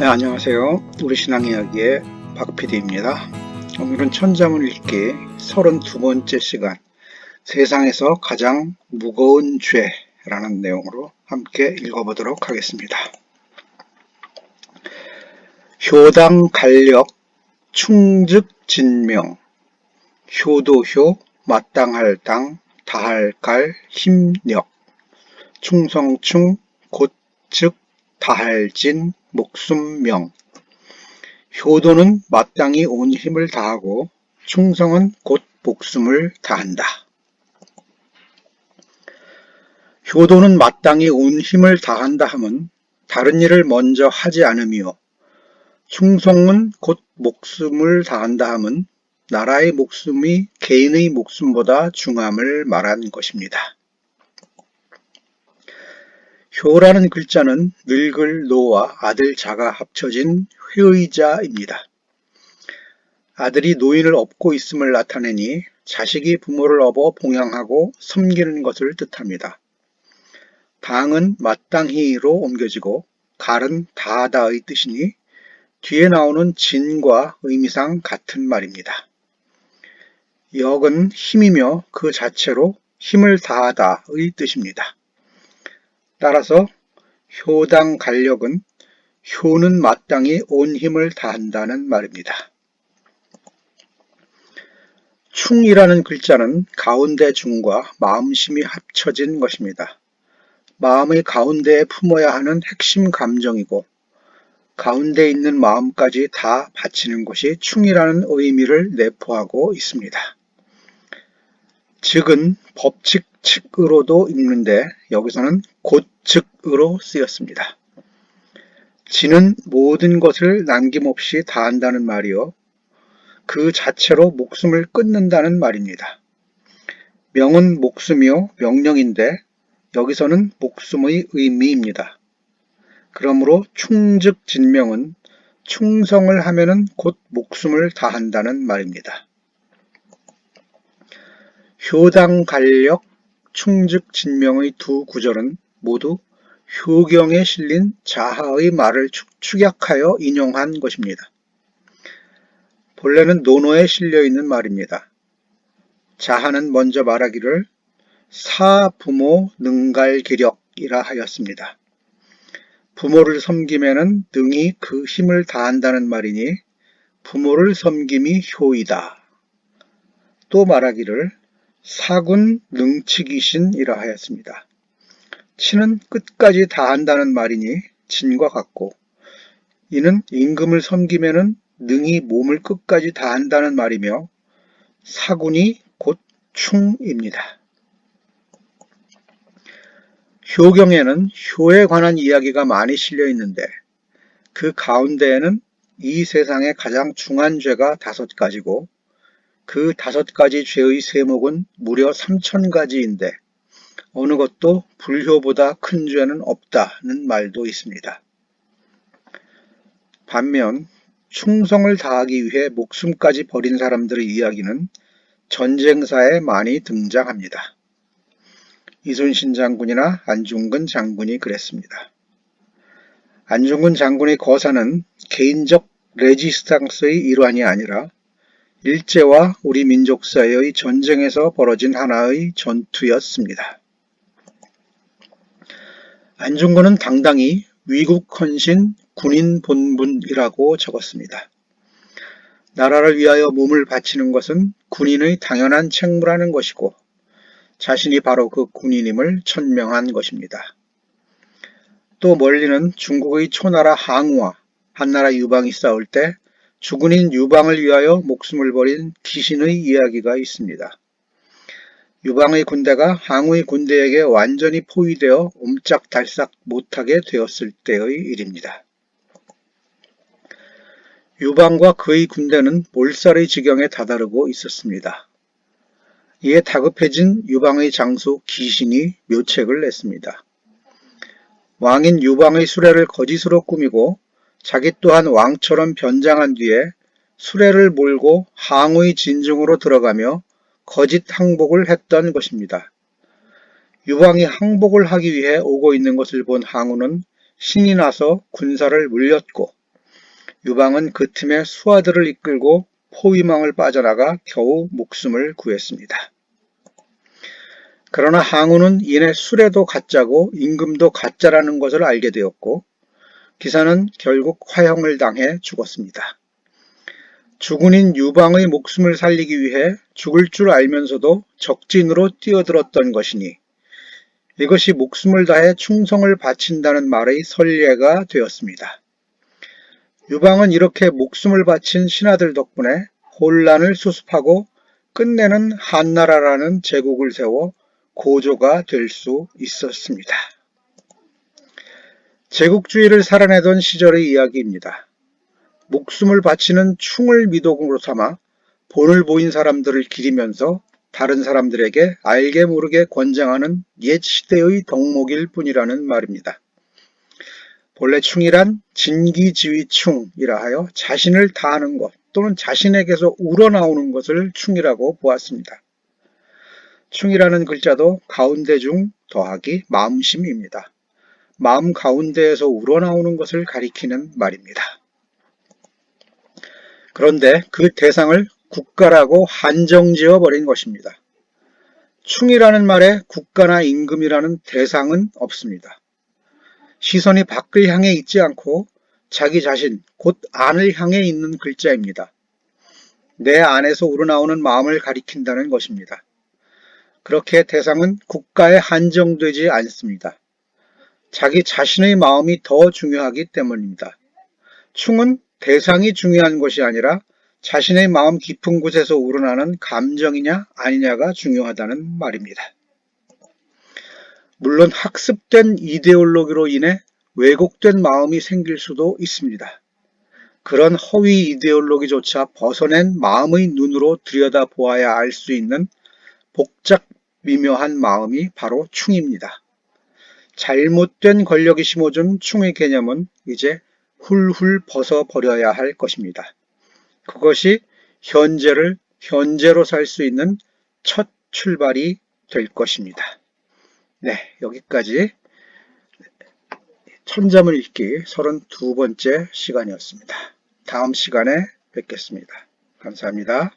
네, 안녕하세요. 우리 신앙 이야기의 박 PD입니다. 오늘은 천자문 읽기 32번째 시간, 세상에서 가장 무거운 죄라는 내용으로 함께 읽어보도록 하겠습니다. 효당 간력 충즉 진명, 효도효 마땅할 당 다할 갈 힘력, 충성충 곧즉 다할 진 목숨명. 효도는 마땅히 온 힘을 다하고 충성은 곧 목숨을 다한다. 효도는 마땅히 온 힘을 다한다 함은 다른 일을 먼저 하지 않으며, 충성은 곧 목숨을 다한다 함은 나라의 목숨이 개인의 목숨보다 중함을 말한 것입니다. 효라는 글자는 늙을 노와 아들 자가 합쳐진 회의자입니다. 아들이 노인을 업고 있음을 나타내니 자식이 부모를 업어 봉양하고 섬기는 것을 뜻합니다. 당은 마땅히로 옮겨지고 갈은 다하다의 뜻이니 뒤에 나오는 진과 의미상 같은 말입니다. 역은 힘이며 그 자체로 힘을 다하다의 뜻입니다. 따라서 효당 간력은 효는 마땅히 온 힘을 다한다는 말입니다. 충이라는 글자는 가운데 중과 마음심이 합쳐진 것입니다. 마음의 가운데에 품어야 하는 핵심 감정이고 가운데 있는 마음까지 다 바치는 것이 충이라는 의미를 내포하고 있습니다. 즉은 법칙 측으로도 읽는데 여기서는 곧즉으로 쓰였습니다. 진은 모든 것을 남김없이 다한다는 말이요, 그 자체로 목숨을 끊는다는 말입니다. 명은 목숨이요 명령인데 여기서는 목숨의 의미입니다. 그러므로 충즉진명은 충성을 하면은 곧 목숨을 다한다는 말입니다. 효당 간력 충즉진명의 두 구절은 모두 효경에 실린 자하의 말을 축약하여 인용한 것입니다. 본래는 논어에 실려있는 말입니다. 자하는 먼저 말하기를 사부모 능갈기력이라 하였습니다. 부모를 섬김에는 능히 그 힘을 다한다는 말이니 부모를 섬김이 효이다. 또 말하기를 사군 능치기신이라 하였습니다. 치는 끝까지 다한다는 말이니 진과 같고, 이는 임금을 섬기면은 능히 몸을 끝까지 다한다는 말이며 사군이 곧 충입니다. 효경에는 효에 관한 이야기가 많이 실려 있는데 그 가운데에는 이 세상의 가장 중한 죄가 5가지고 그 5가지 죄의 세목은 무려 3000가지인데 어느 것도 불효보다 큰 죄는 없다는 말도 있습니다. 반면 충성을 다하기 위해 목숨까지 버린 사람들의 이야기는 전쟁사에 많이 등장합니다. 이순신 장군이나 안중근 장군이 그랬습니다. 안중근 장군의 거사는 개인적 레지스탕스의 일환이 아니라 일제와 우리 민족 사이의 전쟁에서 벌어진 하나의 전투였습니다. 안중근은 당당히 위국헌신 군인본분이라고 적었습니다. 나라를 위하여 몸을 바치는 것은 군인의 당연한 책무라는 것이고 자신이 바로 그 군인임을 천명한 것입니다. 또 멀리는 중국의 초나라 항우와 한나라 유방이 싸울 때 주군인 유방을 위하여 목숨을 버린 기신의 이야기가 있습니다. 유방의 군대가 항우의 군대에게 완전히 포위되어 옴짝달싹 못하게 되었을 때의 일입니다. 유방과 그의 군대는 몰살의 지경에 다다르고 있었습니다. 이에 다급해진 유방의 장수 기신이 묘책을 냈습니다. 왕인 유방의 수레를 거짓으로 꾸미고 자기 또한 왕처럼 변장한 뒤에 수레를 몰고 항우의 진중으로 들어가며 거짓 항복을 했던 것입니다. 유방이 항복을 하기 위해 오고 있는 것을 본 항우는 신이 나서 군사를 물렸고 유방은 그 틈에 수하들을 이끌고 포위망을 빠져나가 겨우 목숨을 구했습니다. 그러나 항우는 이내 수레도 가짜고 임금도 가짜라는 것을 알게 되었고 기사는 결국 화형을 당해 죽었습니다. 주군인 유방의 목숨을 살리기 위해 죽을 줄 알면서도 적진으로 뛰어들었던 것이니 이것이 목숨을 다해 충성을 바친다는 말의 선례가 되었습니다. 유방은 이렇게 목숨을 바친 신하들 덕분에 혼란을 수습하고 끝내는 한나라라는 제국을 세워 고조가 될 수 있었습니다. 제국주의를 살아내던 시절의 이야기입니다. 목숨을 바치는 충을 미덕으로 삼아 본을 보인 사람들을 기리면서 다른 사람들에게 알게 모르게 권장하는 옛 시대의 덕목일 뿐이라는 말입니다. 본래 충이란 진기지휘충이라 하여 자신을 다하는 것 또는 자신에게서 우러나오는 것을 충이라고 보았습니다. 충이라는 글자도 가운데 중 더하기 마음심입니다. 마음 가운데에서 우러나오는 것을 가리키는 말입니다. 그런데 그 대상을 국가라고 한정지어 버린 것입니다. 충이라는 말에 국가나 임금이라는 대상은 없습니다. 시선이 밖을 향해 있지 않고 자기 자신, 곧 안을 향해 있는 글자입니다. 내 안에서 우러나오는 마음을 가리킨다는 것입니다. 그렇게 대상은 국가에 한정되지 않습니다. 자기 자신의 마음이 더 중요하기 때문입니다. 충은 대상이 중요한 것이 아니라 자신의 마음 깊은 곳에서 우러나는 감정이냐 아니냐가 중요하다는 말입니다. 물론 학습된 이데올로기로 인해 왜곡된 마음이 생길 수도 있습니다. 그런 허위 이데올로기조차 벗어낸 마음의 눈으로 들여다보아야 알 수 있는 복잡 미묘한 마음이 바로 충입니다. 잘못된 권력이 심어준 충의 개념은 이제 훌훌 벗어버려야 할 것입니다. 그것이 현재를 현재로 살 수 있는 첫 출발이 될 것입니다. 네, 여기까지 천자문 읽기 32번째 시간이었습니다. 다음 시간에 뵙겠습니다. 감사합니다.